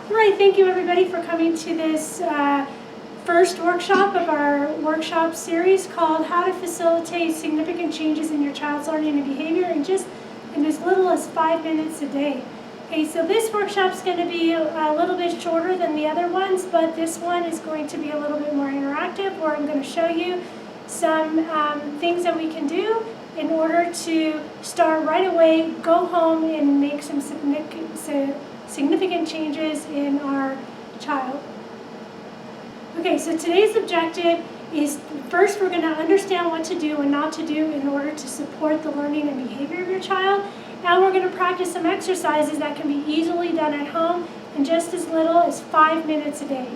All right, thank you everybody for coming to this first workshop of our workshop series called How to Facilitate Significant Changes in Your Child's Learning and Behavior in as little as 5 minutes a day. Okay, so this workshop's going to be a little bit shorter than the other ones, but this one is going to be a little bit more interactive, where I'm going to show you some things that we can do in order to start right away, go home and make some significant changes in our child. Okay, so today's objective is, first we're going to understand what to do and not to do in order to support the learning and behavior of your child. Now we're going to practice some exercises that can be easily done at home in just as little as 5 minutes a day.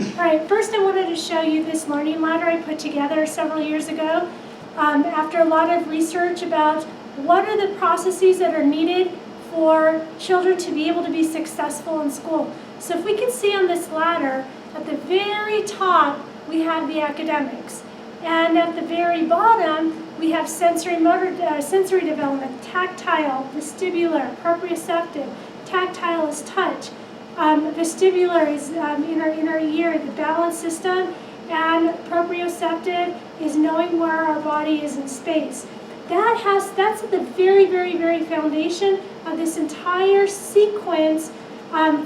All right, first I wanted to show you this learning ladder I put together several years ago after a lot of research about what are the processes that are needed for children to be able to be successful in school. So if we can see on this ladder, at the very top we have the academics, and at the very bottom we have sensory development, tactile, vestibular, proprioceptive. Tactile is touch. Vestibular is in our ear, the balance system, and proprioceptive is knowing where our body is in space. That's at the very, very, very foundation of this entire sequence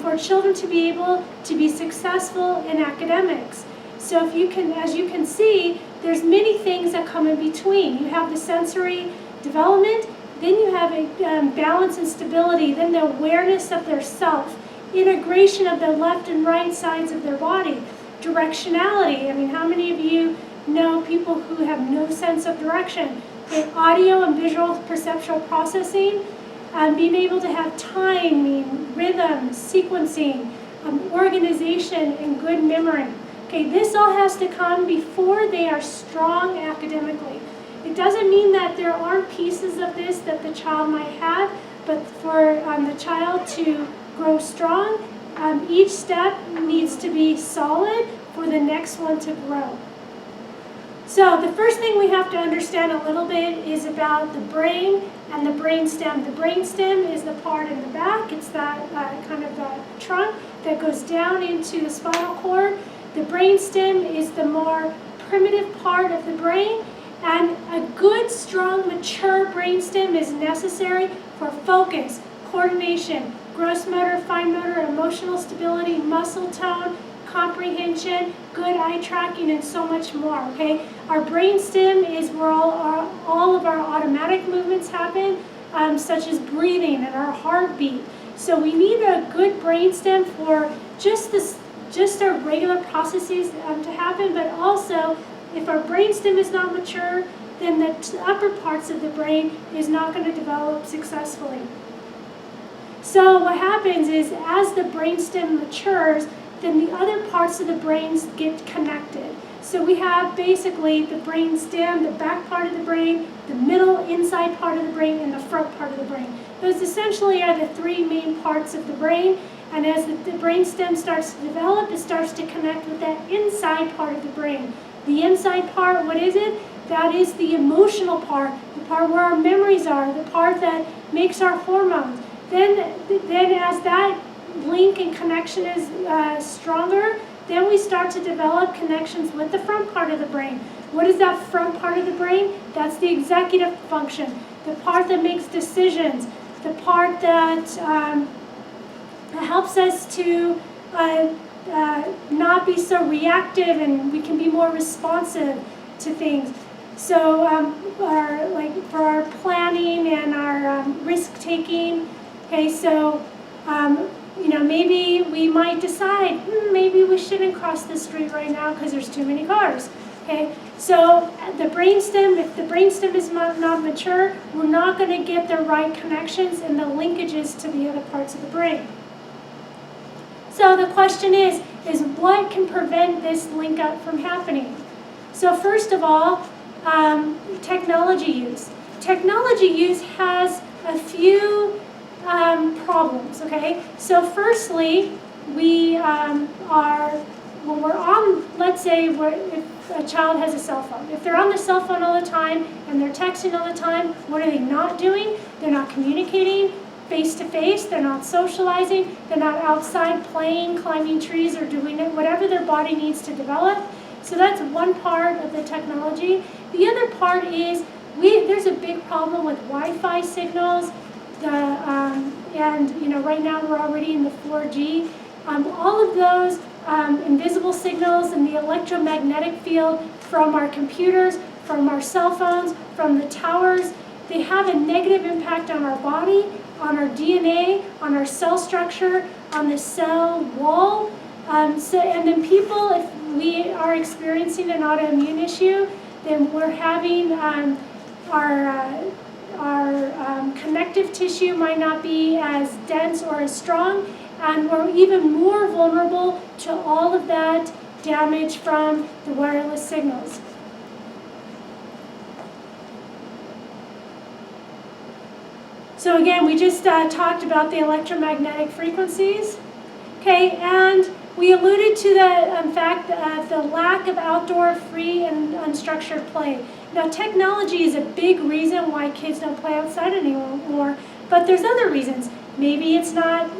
for children to be able to be successful in academics. So as you can see, there's many things that come in between. You have the sensory development, then you have a balance and stability, then the awareness of their self, integration of the left and right sides of their body, directionality. I mean, how many of you know people who have no sense of direction? Okay, audio and visual perceptual processing, being able to have timing, rhythm, sequencing, organization, and good memory. Okay, this all has to come before they are strong academically. It doesn't mean that there aren't pieces of this that the child might have, but for the child to grow strong, each step needs to be solid for the next one to grow. So the first thing we have to understand a little bit is about the brain and the brainstem. The brainstem is the part in the back. It's that kind of that trunk that goes down into the spinal cord. The brainstem is the more primitive part of the brain, and a good, strong, mature brainstem is necessary for focus, coordination, gross motor, fine motor, emotional stability, muscle tone, comprehension, good eye tracking, and so much more. Okay, our brainstem is where all of our automatic movements happen, such as breathing and our heartbeat. So we need a good brainstem for just our regular processes to happen, but also if our brainstem is not mature, then the upper parts of the brain is not going to develop successfully. So what happens is, as the brainstem matures, then the other parts of the brains get connected. So we have basically the brainstem, the back part of the brain, the middle inside part of the brain, and the front part of the brain. Those essentially are the three main parts of the brain, and as the brainstem starts to develop, it starts to connect with that inside part of the brain. The inside part, what is it? That is the emotional part, the part where our memories are, the part that makes our hormones. Then as that link and connection is stronger, then we start to develop connections with the front part of the brain. What is that front part of the brain? That's the executive function, the part that makes decisions, the part that helps us to not be so reactive, and we can be more responsive to things. So for our planning and our risk taking. Okay, so maybe we might decide maybe we shouldn't cross the street right now because there's too many cars. Okay, so the brainstem, if the brainstem is not mature, we're not going to get the right connections and the linkages to the other parts of the brain. So the question is what can prevent this link up from happening? So first of all, technology use. Technology use has a few problems, okay? So firstly, when we're on, let's say if a child has a cell phone, if they're on the cell phone all the time and they're texting all the time, what are they not doing? They're not communicating face-to-face, they're not socializing, they're not outside playing, climbing trees, or doing it, whatever their body needs to develop. So that's one part of the technology. The other part is there's a big problem with Wi-Fi signals, and right now we're already in the 4G. All of those invisible signals and the electromagnetic field from our computers, from our cell phones, from the towers, they have a negative impact on our body, on our DNA, on our cell structure, on the cell wall. And then people, if we are experiencing an autoimmune issue, then we're having our connective tissue might not be as dense or as strong, and we're even more vulnerable to all of that damage from the wireless signals. So again, we just talked about the electromagnetic frequencies. Okay, and we alluded to the fact the lack of outdoor free and unstructured play. Now, technology is a big reason why kids don't play outside anymore, but there's other reasons. Maybe it's not,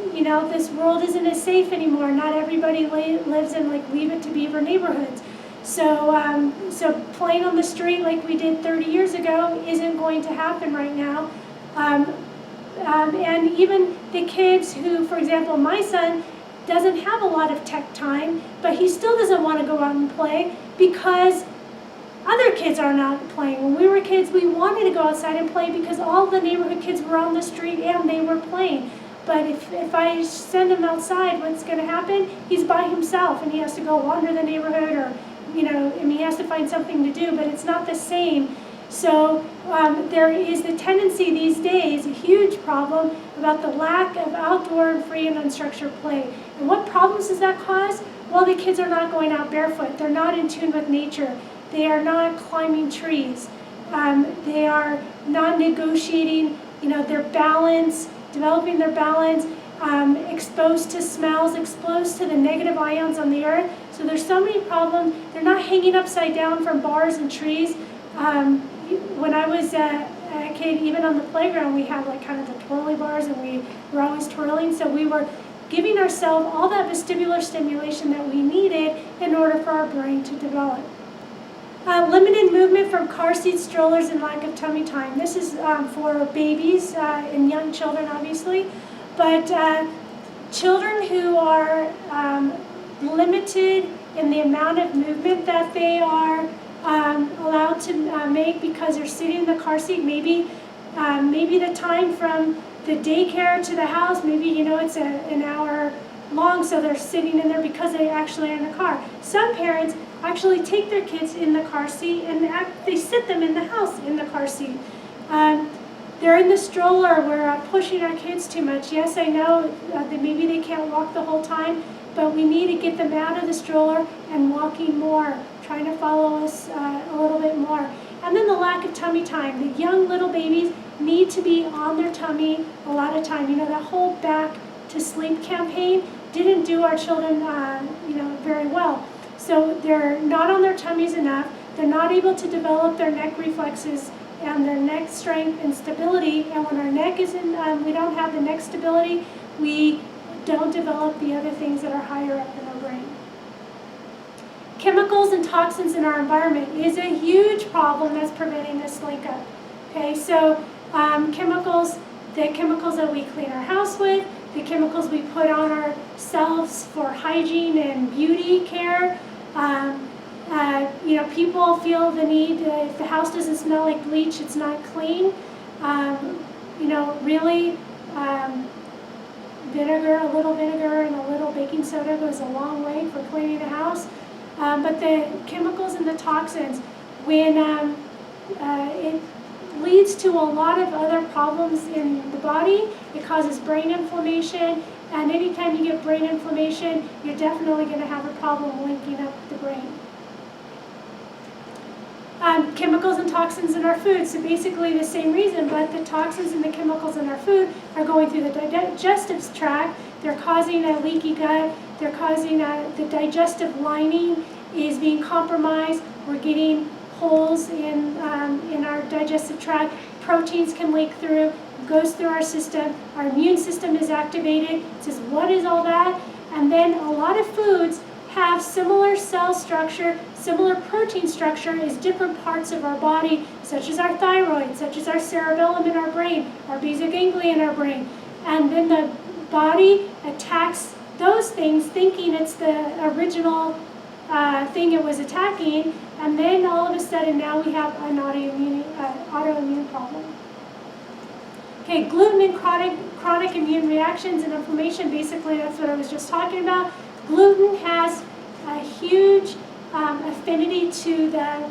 this world isn't as safe anymore. Not everybody lives in Leave It to Beaver neighborhoods. So, so playing on the street like we did 30 years ago isn't going to happen right now. And even the kids who, for example, my son doesn't have a lot of tech time, but he still doesn't want to go out and play because other kids are not playing. When we were kids, we wanted to go outside and play because all the neighborhood kids were on the street and they were playing. But if I send him outside, what's going to happen? He's by himself and he has to go wander the neighborhood, or he has to find something to do, but it's not the same. So there is the tendency these days, a huge problem, about the lack of outdoor and free and unstructured play. And what problems does that cause? Well, the kids are not going out barefoot. They're not in tune with nature. They are not climbing trees. They are not negotiating, their balance, developing their balance, exposed to smells, exposed to the negative ions on the earth. So there's so many problems. They're not hanging upside down from bars and trees. When I was a kid, even on the playground, we had kind of the twirly bars, and we were always twirling. So we were giving ourselves all that vestibular stimulation that we needed in order for our brain to develop. Limited movement from car seats, strollers, and lack of tummy time. This is for babies and young children, obviously. But children who are limited in the amount of movement that they are allowed to make because they're sitting in the car seat, maybe the time from the daycare to the house, maybe it's an hour long, so they're sitting in there because they actually are in the car. Some parents actually take their kids in the car seat and they sit them in the house in the car seat. They're in the stroller, we're pushing our kids too much. Yes, I know that maybe they can't walk the whole time, but we need to get them out of the stroller and walking more, trying to follow us a little bit more. And then the lack of tummy time. The young little babies need to be on their tummy a lot of time. That whole Back to Sleep campaign didn't do our children very well. So they're not on their tummies enough. They're not able to develop their neck reflexes and their neck strength and stability. And when our neck isn't, we don't have the neck stability, we don't develop the other things that are higher up in our brain. Chemicals and toxins in our environment is a huge problem that's preventing this link up. Okay, so chemicals, the chemicals that we clean our house with, the chemicals we put on ourselves for hygiene and beauty care. People feel the need, if the house doesn't smell like bleach, it's not clean. Really, vinegar, a little vinegar and a little baking soda goes a long way for cleaning the house. But the chemicals and the toxins, when it leads to a lot of other problems in the body. It causes brain inflammation, and anytime you get brain inflammation, you're definitely going to have a problem linking up the brain. Chemicals and toxins in our food, so basically the same reason, but the toxins and the chemicals in our food are going through the digestive tract. They're causing a leaky gut. They're causing the digestive lining is being compromised. We're getting holes in our digestive tract. Proteins can leak through. goes through our system, our immune system is activated. It says, what is all that? And then a lot of foods have similar cell structure, similar protein structure as different parts of our body, such as our thyroid, such as our cerebellum in our brain, our basal ganglia in our brain. And then the body attacks those things thinking it's the original thing it was attacking, and then all of a sudden now we have an autoimmune problem. Okay, gluten and chronic immune reactions and inflammation, basically that's what I was just talking about. Gluten has a huge affinity to the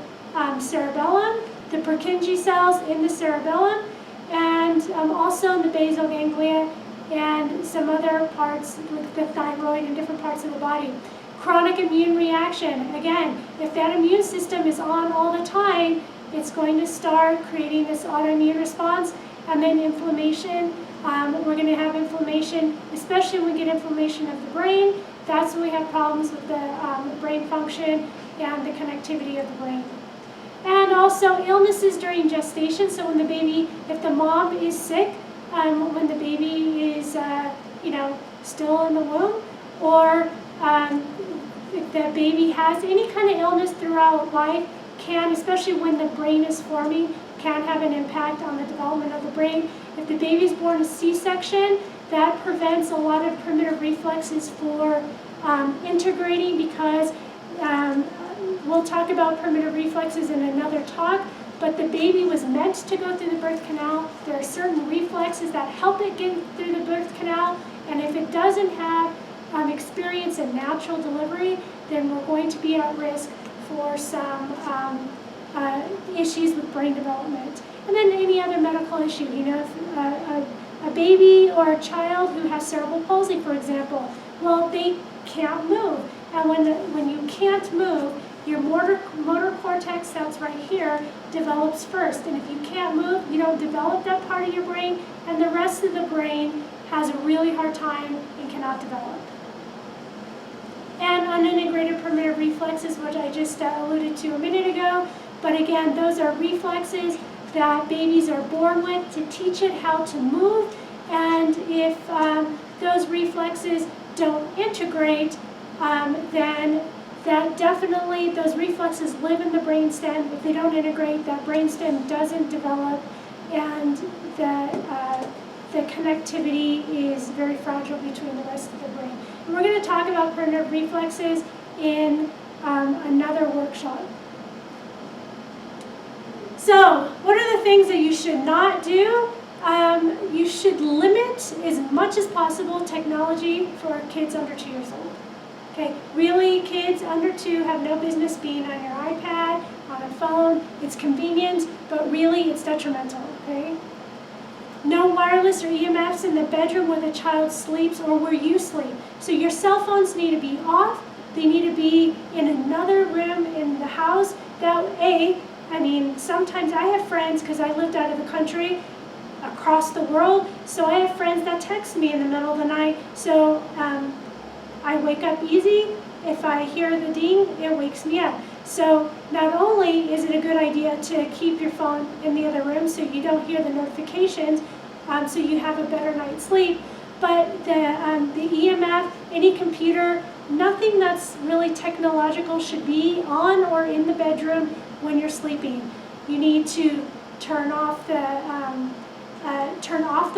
cerebellum, the Purkinje cells in the cerebellum, and also in the basal ganglia and some other parts like the thyroid and different parts of the body. Chronic immune reaction, again, if that immune system is on all the time, it's going to start creating this autoimmune response, and then inflammation. We're going to have inflammation, especially when we get inflammation of the brain. That's when we have problems with the brain function and the connectivity of the brain. And also illnesses during gestation. So when the baby, if the mom is sick, when the baby is, still in the womb, or if the baby has any kind of illness throughout life, can, especially when the brain is forming, can have an impact on the development of the brain. If the baby is born a C-section, that prevents a lot of primitive reflexes for integrating, because we'll talk about primitive reflexes in another talk, but the baby was meant to go through the birth canal. There are certain reflexes that help it get through the birth canal, and if it doesn't have experience in natural delivery, then we're going to be at risk for some issues with brain development. And then any other medical issue, if a baby or a child who has cerebral palsy, for example, well, they can't move. And when you can't move, your motor cortex, that's right here, develops first. And if you can't move, you don't develop that part of your brain, and the rest of the brain has a really hard time and cannot develop. And unintegrated primitive reflexes, which I just alluded to a minute ago. But again, those are reflexes that babies are born with to teach it how to move. And if those reflexes don't integrate, then that definitely, those reflexes live in the brainstem. If they don't integrate, that brainstem doesn't develop, and the connectivity is very fragile between the rest of the brain. And we're going to talk about primitive reflexes in another workshop. So, what are the things that you should not do? You should limit as much as possible technology for kids under 2 years old. Okay, really, kids under 2 have no business being on your iPad, on a phone. It's convenient, but really it's detrimental, okay? No wireless or EMFs in the bedroom where the child sleeps or where you sleep. So your cell phones need to be off. They need to be in another room in the house. Sometimes I have friends, because I lived out of the country, across the world, so I have friends that text me in the middle of the night. So I wake up easy. If I hear the ding, it wakes me up. So not only is it a good idea to keep your phone in the other room so you don't hear the notifications, so you have a better night's sleep, but the EMF, any computer, nothing that's really technological should be on or in the bedroom when you're sleeping. You need to turn off the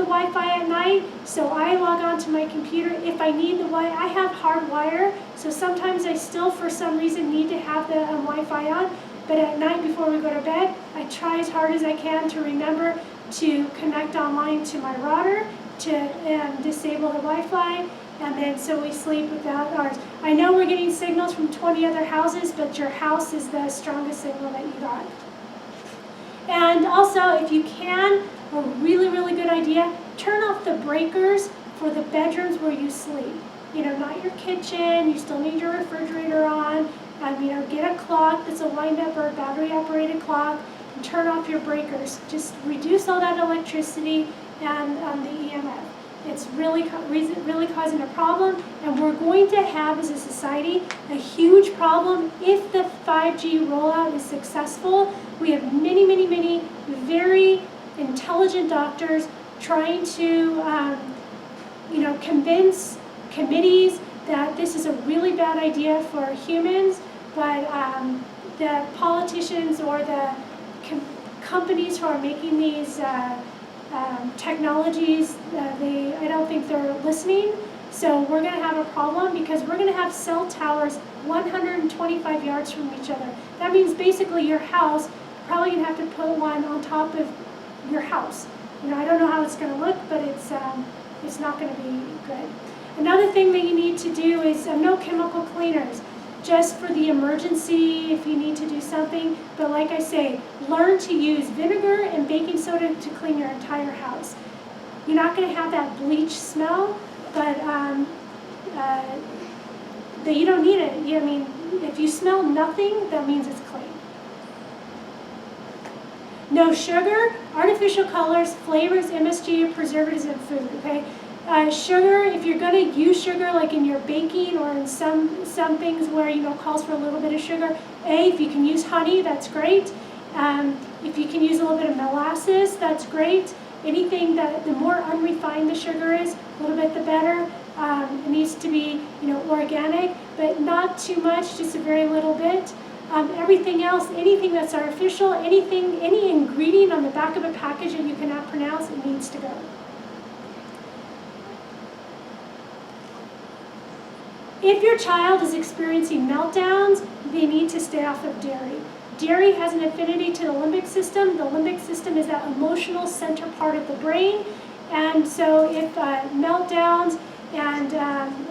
Wi-Fi at night. So I log on to my computer. If I need the Wi-Fi, I have hardwire, so sometimes I still, for some reason, need to have the Wi-Fi on. But at night before we go to bed, I try as hard as I can to remember to connect online to my router, to disable the Wi-Fi, and then so we sleep without ours. I know we're getting signals from 20 other houses, but your house is the strongest signal that you got. And also, if you can, a really, really good idea, turn off the breakers for the bedrooms where you sleep. Not your kitchen, you still need your refrigerator on. Get a clock that's a wind-up or a battery-operated clock, and turn off your breakers. Just reduce all that electricity and the EMF. It's really causing a problem, and we're going to have, as a society, a huge problem if the 5G rollout is successful. We have many, many, many very intelligent doctors trying to convince committees that this is a really bad idea for humans, but the politicians or the companies who are making these technologies, I don't think they're listening. So we're going to have a problem because we're going to have cell towers 125 yards from each other. That means basically your house, probably going to have to put one on top of your house. I don't know how it's going to look, but it's not going to be good. Another thing that you need to do is no chemical cleaners, just for the emergency if you need to do something. But like I say, learn to use vinegar and baking soda to clean your entire house. You're not going to have that bleach smell, but you don't need it. If you smell nothing, that means it's clean. No sugar, artificial colors, flavors, MSG, preservatives in food, okay? Sugar, if you're going to use sugar like in your baking or in some things where calls for a little bit of sugar, if you can use honey, that's great. If you can use a little bit of molasses, that's great. Anything that the more unrefined the sugar is, a little bit the better. It needs to be organic, but not too much, just a very little bit. Everything else, anything that's artificial, any ingredient on the back of a package that you cannot pronounce, it needs to go. If your child is experiencing meltdowns, they need to stay off of dairy. Dairy has an affinity to the limbic system. The limbic system is that emotional center part of the brain. And so if meltdowns and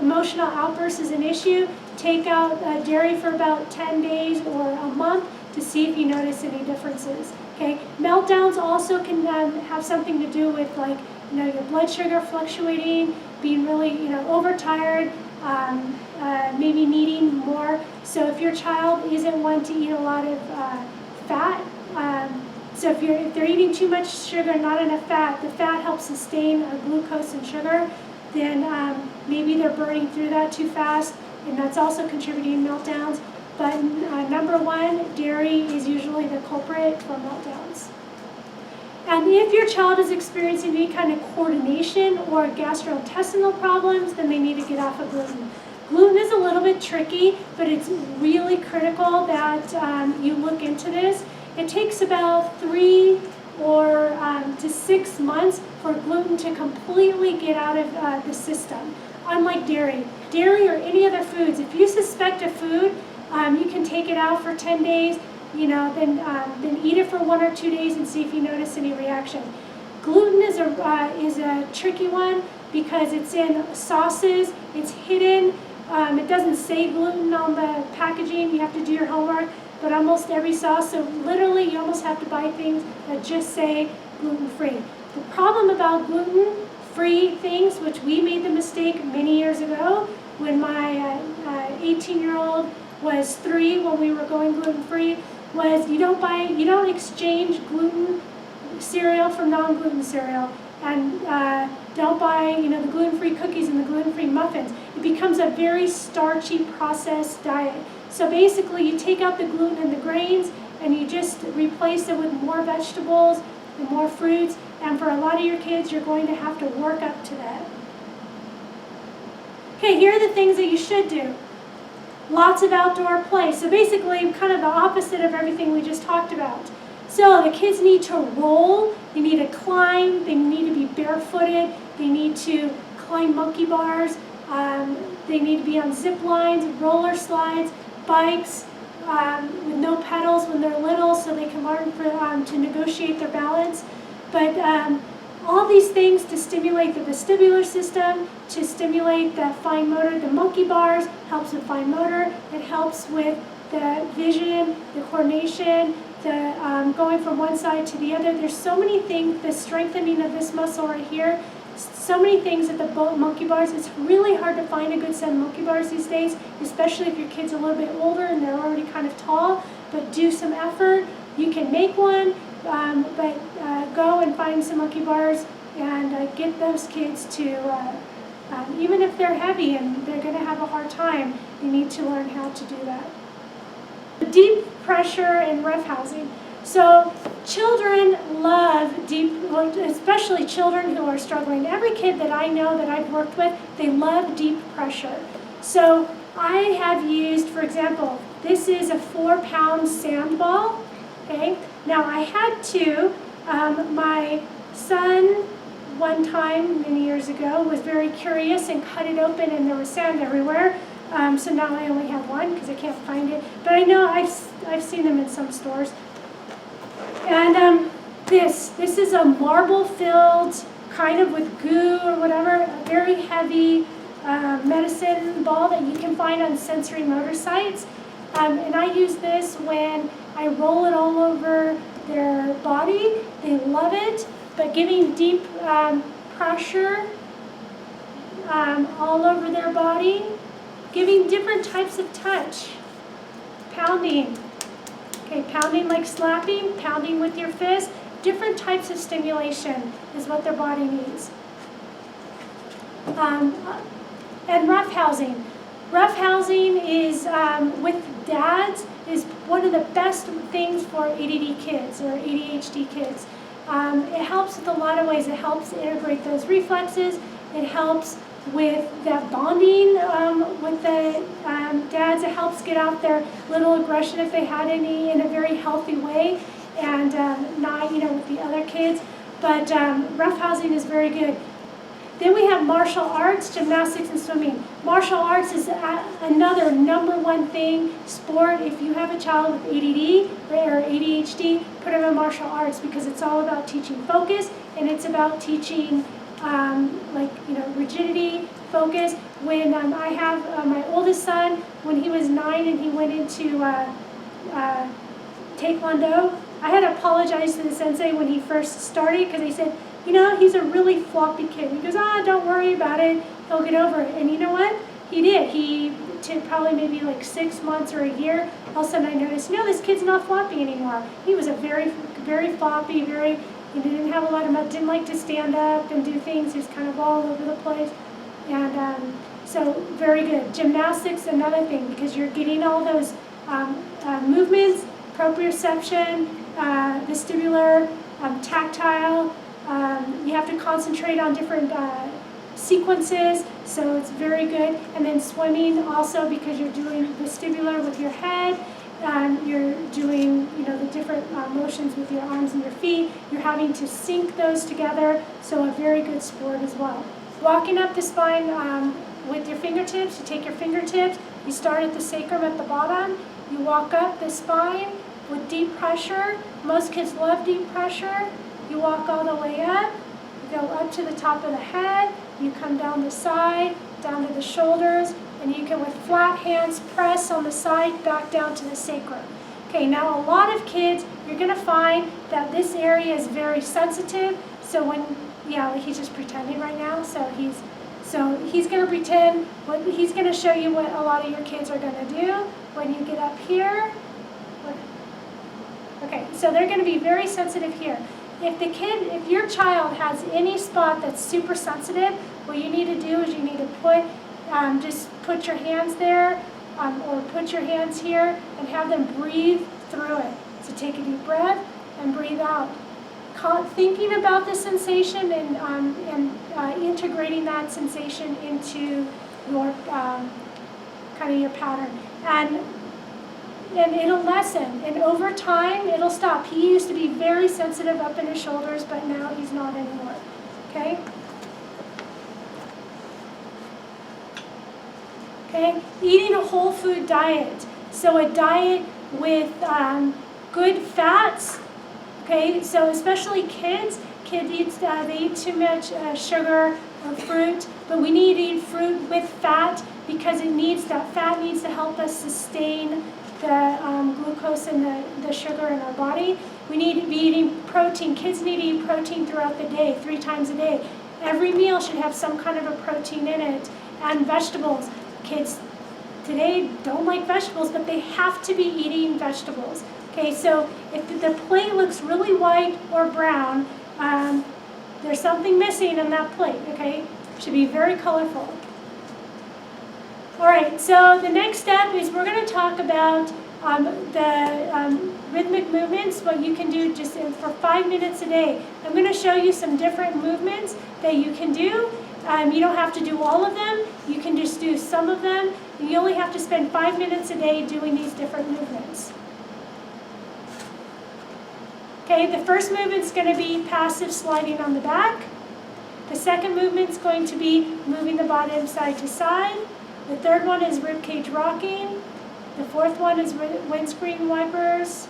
emotional outbursts is an issue, take out dairy for about 10 days or a month to see if you notice any differences. Okay? Meltdowns also can have something to do with your blood sugar fluctuating, being really overtired, maybe needing more. So if your child isn't one to eat a lot of fat, so if they're eating too much sugar, not enough fat, the fat helps sustain glucose and sugar, then maybe they're burning through that too fast, and that's also contributing to meltdowns. But number one, dairy is usually the culprit for meltdowns. And if your child is experiencing any kind of coordination or gastrointestinal problems, then they need to get off of gluten. Gluten is a little bit tricky, but it's really critical that you look into this. It takes about 3 to 6 months for gluten to completely get out of the system. Unlike dairy or any other foods, if you suspect a food, you can take it out for 10 days, then eat it for 1 or 2 days and see if you notice any reaction. Gluten is a tricky one because it's in sauces, it's hidden. It doesn't say gluten on the packaging. You have to do your homework, but almost every sauce, so literally you almost have to buy things that just say gluten-free. The problem about gluten-free things, which we made the mistake many years ago when my 18-year-old was 3 when we were going gluten-free, was you don't exchange gluten cereal for non-gluten cereal, and don't buy the gluten-free cookies and the gluten-free muffins. It becomes a very starchy processed diet. So basically you take out the gluten and the grains and you just replace it with more vegetables and more fruits, and for a lot of your kids you're going to have to work up to that. Okay, here are the things that you should do. Lots of outdoor play. So basically kind of the opposite of everything we just talked about. So the kids need to roll, they need to climb, they need to be barefooted, they need to climb monkey bars, they need to be on zip lines, roller slides, bikes with no pedals when they're little so they can learn to negotiate their balance. But all these things to stimulate the vestibular system, to stimulate the fine motor. The monkey bars helps with fine motor. It helps with the vision, the coordination, the going from one side to the other. There's so many things, the strengthening of this muscle right here, so many things at the monkey bars. It's really hard to find a good set of monkey bars these days, especially if your kid's a little bit older and they're already kind of tall, but do some effort. You can make one, but go and find some monkey bars and get those kids to, even if they're heavy and they're going to have a hard time, you need to learn how to do that. Deep pressure and rough housing. So children love deep, especially children who are struggling. Every kid that I know that I've worked with, they love deep pressure. So I have used, for example, this is a 4-pound sand ball. Okay. Now I had to, my son one time many years ago was very curious and cut it open and there was sand everywhere. So now I only have one because I can't find it. But I know I've seen them in some stores. And this is a marble-filled, kind of with goo or whatever, a very heavy medicine ball that you can find on sensory motor sites. And I use this when I roll it all over their body. They love it, but giving deep pressure all over their body, giving different types of touch, pounding. Okay, pounding like slapping, pounding with your fist, different types of stimulation is what their body needs. And roughhousing. Roughhousing is, with dads, is one of the best things for ADD kids or ADHD kids. It helps with a lot of ways. It helps integrate those reflexes. It helps with that bonding with the dads. It helps get out their little aggression if they had any in a very healthy way and not, with the other kids. But roughhousing is very good. Then we have martial arts, gymnastics, and swimming. Martial arts is another #1 thing, sport. If you have a child with ADD or ADHD, put them in martial arts because it's all about teaching focus and it's about teaching rigidity, focus. When I have my oldest son, when he was 9 and he went into Taekwondo, I had to apologize to the sensei when he first started because they said, he's a really floppy kid. He goes, don't worry about it. He'll get over it. And you know what? He did. He took probably maybe like 6 months or a year. All of a sudden I noticed, this kid's not floppy anymore. He was a very, very floppy, he didn't have a lot of, didn't like to stand up and do things. He was kind of all over the place. And so very good. Gymnastics, another thing, because you're getting all those movements, proprioception, vestibular, tactile. You have to concentrate on different sequences, so it's very good. And then swimming also because you're doing vestibular with your head. You're doing, the different motions with your arms and your feet. You're having to sync those together, so a very good sport as well. Walking up the spine with your fingertips, you take your fingertips, you start at the sacrum at the bottom, you walk up the spine with deep pressure. Most kids love deep pressure. You walk all the way up, you go up to the top of the head, you come down the side, down to the shoulders, and you can, with flat hands, press on the side back down to the sacrum. Okay, now a lot of kids, you're going to find that this area is very sensitive. So when, he's just pretending right now. So he's going to pretend. He's going to show you what a lot of your kids are going to do when you get up here. Okay, so they're going to be very sensitive here. If your child has any spot that's super sensitive, what you need to do is you need to just put your hands there or put your hands here and have them breathe through it. So take a deep breath and breathe out. Thinking about the sensation and integrating that sensation into your kind of your pattern. And it'll lessen, and over time, it'll stop. He used to be very sensitive up in his shoulders, but now he's not anymore, okay? Okay, eating a whole food diet. So a diet with good fats, okay? So especially kids they eat too much sugar or fruit, but we need to eat fruit with fat because that fat needs to help us sustain the glucose and the sugar in our body. We need to be eating protein. Kids need to eat protein throughout the day, 3 times a day. Every meal should have some kind of a protein in it. And vegetables. Kids today don't like vegetables, but they have to be eating vegetables. Okay, so if the plate looks really white or brown, there's something missing in that plate, okay? It should be very colorful. All right, so the next step is we're going to talk about rhythmic movements, what you can do just for 5 minutes a day. I'm going to show you some different movements that you can do. You don't have to do all of them. You can just do some of them. You only have to spend 5 minutes a day doing these different movements. Okay, the first movement's going to be passive sliding on the back. The second movement's going to be moving the bottom side to side. The third one is ribcage rocking. The fourth one is windscreen wipers.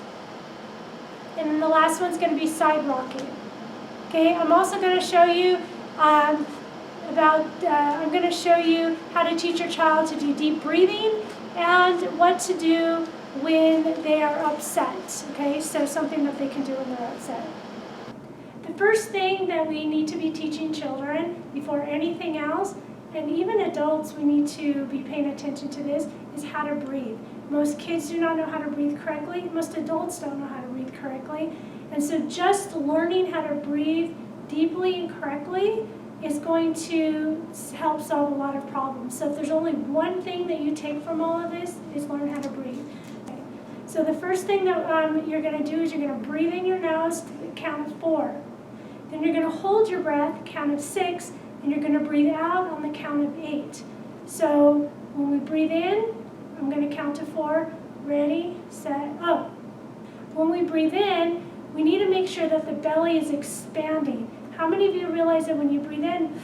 And then the last one's going to be side rocking. Okay, I'm also going to show you I'm going to show you how to teach your child to do deep breathing and what to do when they are upset. Okay, so something that they can do when they're upset. The first thing that we need to be teaching children before anything else, and even adults, we need to be paying attention to this, is how to breathe. Most kids do not know how to breathe correctly. Most adults don't know how to breathe correctly. And so just learning how to breathe deeply and correctly is going to help solve a lot of problems. So if there's only one thing that you take from all of this, is learn how to breathe. Okay. So the first thing that you're going to do is you're going to breathe in your nose to the count of 4. Then you're going to hold your breath, count of 6, and you're going to breathe out on the count of 8. So when we breathe in, I'm going to count to 4. Ready, set, oh. When we breathe in, we need to make sure that the belly is expanding. How many of you realize that when you breathe in,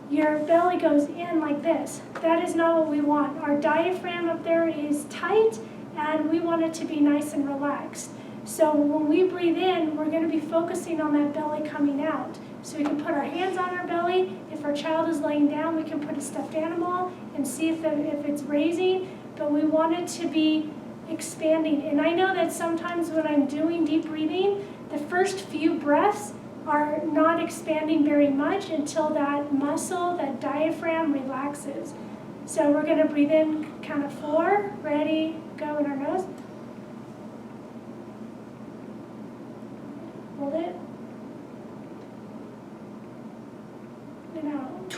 your belly goes in like this? That is not what we want. Our diaphragm up there is tight, and we want it to be nice and relaxed. So when we breathe in, we're going to be focusing on that belly coming out. So we can put our hands on our belly. If our child is laying down, we can put a stuffed animal and see if it's raising. But we want it to be expanding. And I know that sometimes when I'm doing deep breathing, the first few breaths are not expanding very much until that muscle, that diaphragm relaxes. So we're going to breathe in, count of 4. Ready, go in our nose. Hold it. And out.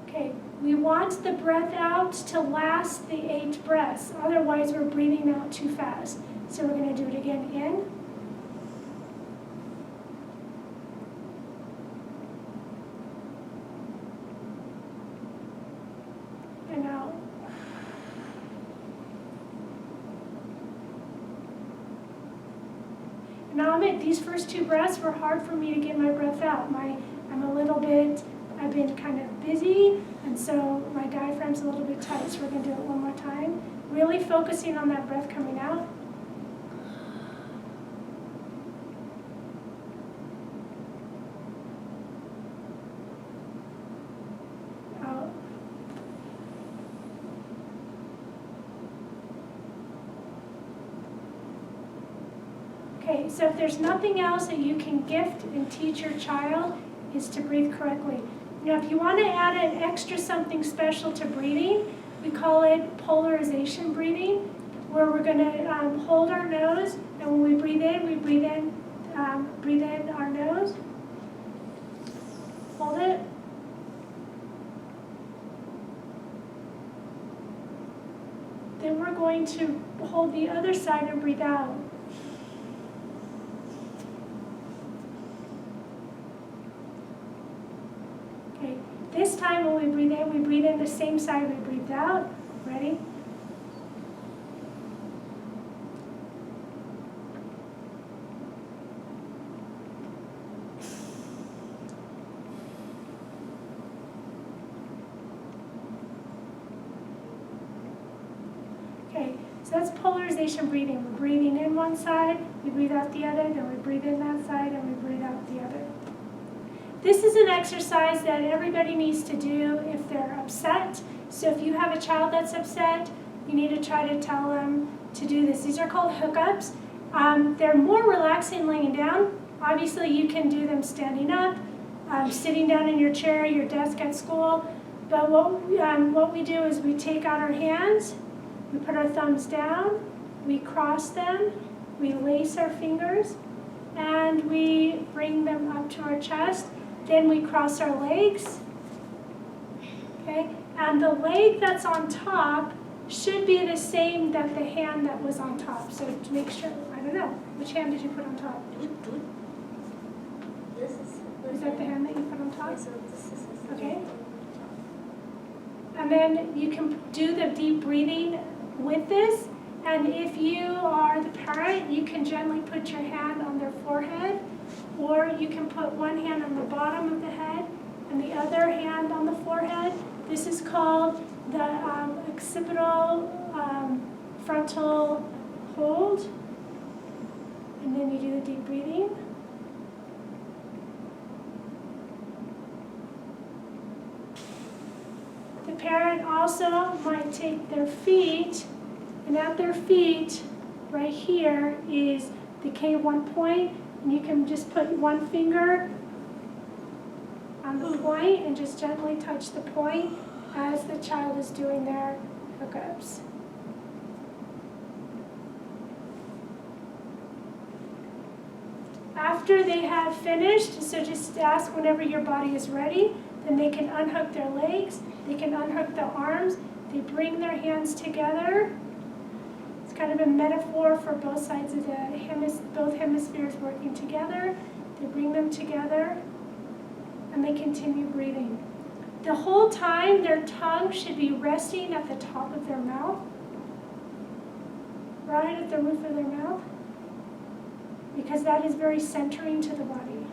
Okay, we want the breath out to last the 8 breaths. Otherwise, we're breathing out too fast. So we're going to do it again. In. And out. Now these first 2 breaths were hard for me to get my breath out. I've been kind of busy, and so my diaphragm's a little bit tight, so we're going to do it one more time. Really focusing on that breath coming out. Out. Okay, so if there's nothing else that you can gift and teach your child, is to breathe correctly. Now, if you want to add an extra something special to breathing, we call it polarization breathing, where we're going to hold our nose, and when we breathe in our nose, hold it, then we're going to hold the other side and breathe out. Okay, this time when we breathe in the same side we breathed out. Ready? Okay, so that's polarization breathing. We're breathing in one side, we breathe out the other, then we breathe in that side, and we breathe out the other. This is an exercise that everybody needs to do if they're upset. So if you have a child that's upset, you need to try to tell them to do this. These are called hookups. They're more relaxing laying down. Obviously, you can do them standing up, sitting down in your chair, your desk at school. But what we do is we take out our hands, we put our thumbs down, we cross them, we lace our fingers, and we bring them up to our chest. Then we cross our legs, okay? And the leg that's on top should be the same that the hand that was on top. So to make sure, I don't know, which hand did you put on top? Is that the hand that you put on top? Okay. And then you can do the deep breathing with this. And if you are the parent, you can gently put your hand on their forehead, or you can put one hand on the bottom of the head and the other hand on the forehead. This is called the occipital frontal hold. And then you do the deep breathing. The parent also might take their feet, and at their feet, right here, is the K1 point, and you can just put one finger on the point and just gently touch the point as the child is doing their hookups. After they have finished, so just ask whenever your body is ready, then they can unhook their legs, they can unhook the arms, they bring their hands together. It's kind of a metaphor for both sides of both hemispheres working together. They bring them together and they continue breathing. The whole time their tongue should be resting at the top of their mouth, right at the roof of their mouth, because that is very centering to the body.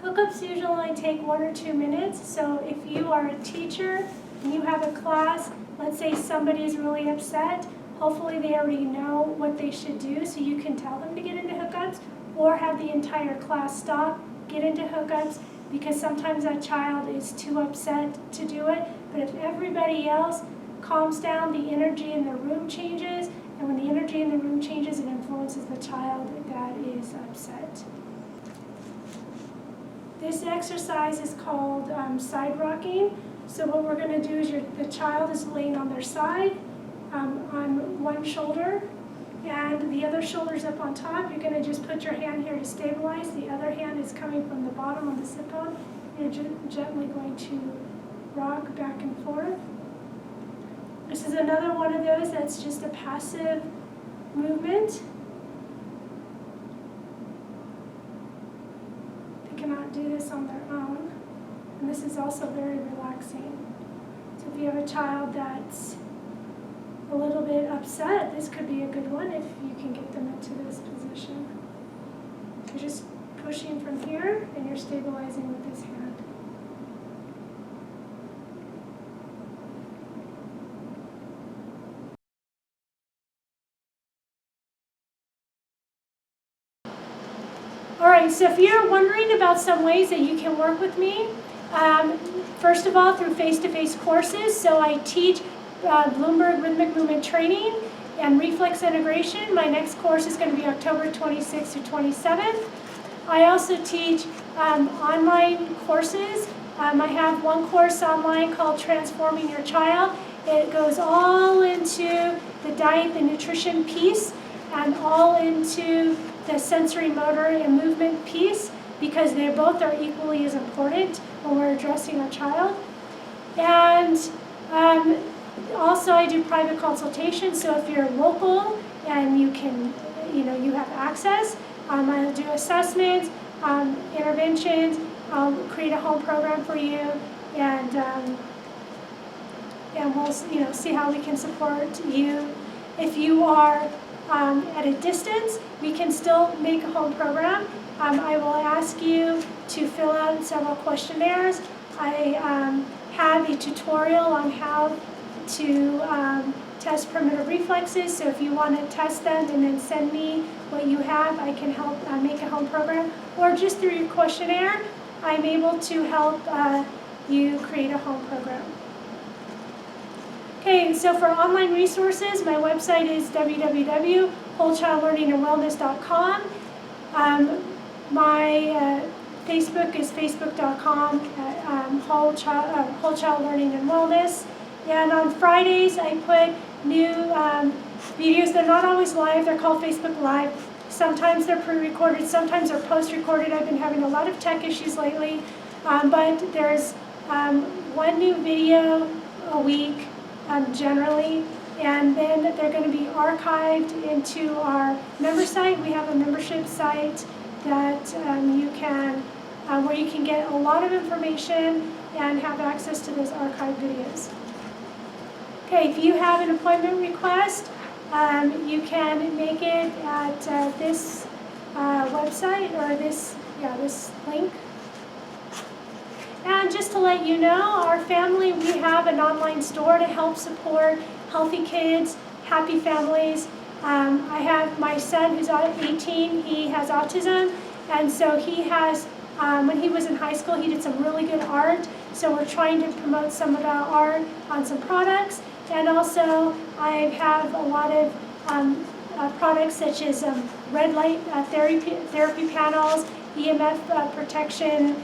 Hookups usually only take 1 or 2 minutes, so if you are a teacher and you have a class, let's say somebody is really upset, hopefully they already know what they should do, so you can tell them to get into hookups, or have the entire class stop, get into hookups, because sometimes that child is too upset to do it. But if everybody else calms down, the energy in the room changes, and when the energy in the room changes, it influences the child that is upset. This exercise is called side rocking. So what we're going to do is the child is laying on their side on one shoulder, and the other shoulder's up on top. You're going to just put your hand here to stabilize. The other hand is coming from the bottom on the sit bone. You're gently going to rock back and forth. This is another one of those that's just a passive movement. They cannot do this on their own. And this is also very relaxing. So if you have a child that's a little bit upset, this could be a good one if you can get them into this position. You're just pushing from here and you're stabilizing with this hand. All right, so if you're wondering about some ways that you can work with me, first of all, through face-to-face courses. So I teach Bloomberg Rhythmic Movement Training and Reflex Integration. My next course is going to be October 26th to 27th. I also teach online courses. I have one course online called Transforming Your Child. It goes all into the diet, the nutrition piece, and all into the sensory motor and movement piece, because they both are equally as important when we're addressing our child. And also I do private consultations, so if you're local and you can, you have access, I'll do assessments, interventions, I'll create a home program for you, and we'll see how we can support you. If you are at a distance, we can still make a home program. I will ask you to fill out several questionnaires. I have a tutorial on how to test primitive reflexes, so if you want to test them and then send me what you have, I can help make a home program. Or just through your questionnaire, I'm able to help you create a home program. Okay, so for online resources, my website is www.wholechildlearningandwellness.com. My Facebook is facebook.com Whole Child Learning and Wellness. And on Fridays, I put new videos. They're not always live. They're called Facebook Live. Sometimes they're pre-recorded, sometimes they're post-recorded. I've been having a lot of tech issues lately, but there's one new video a week generally, and then they're going to be archived into our member site. We have a membership site that you can, where you can get a lot of information and have access to those archived videos. Okay, if you have an appointment request, you can make it at this website or this link. And just to let you know, our family, we have an online store to help support healthy kids, happy families. I have my son who's 18, he has autism, and so he has, when he was in high school, he did some really good art, so we're trying to promote some of our art on some products. And also, I have a lot of products such as red light therapy panels, EMF protection,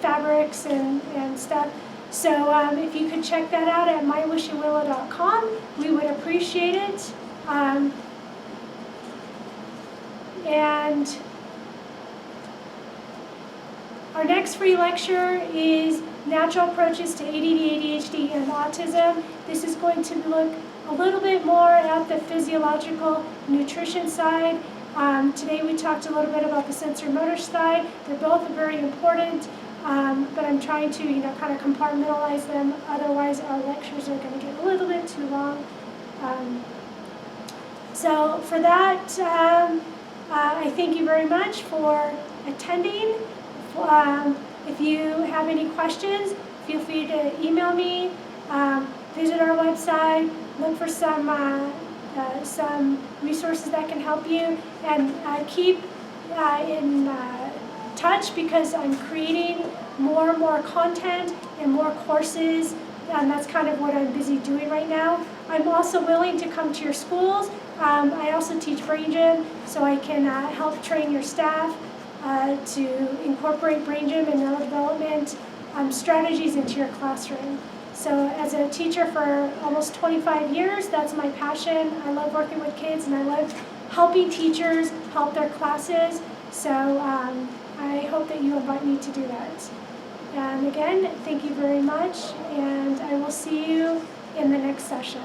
fabrics and stuff. So if you could check that out at mywishingwillow.com, we would appreciate it. And our next free lecture is Natural Approaches to ADD, ADHD, and Autism. This is going to look a little bit more at the physiological nutrition side. Today we talked a little bit about the sensory-motor side. They're both very important, but I'm trying to kind of compartmentalize them. Otherwise, our lectures are going to get a little bit too long. So for that, I thank you very much for attending. If you have any questions, feel free to email me, visit our website, look for some resources that can help you, and keep in touch because I'm creating more and more content and more courses, and that's kind of what I'm busy doing right now. I'm also willing to come to your schools. I also teach Brain Gym, so I can help train your staff to incorporate Brain Gym and neurodevelopment strategies into your classroom. So as a teacher for almost 25 years, that's my passion. I love working with kids and I love helping teachers help their classes. So I hope that you invite me to do that. And again, thank you very much, and I will see you in the next session.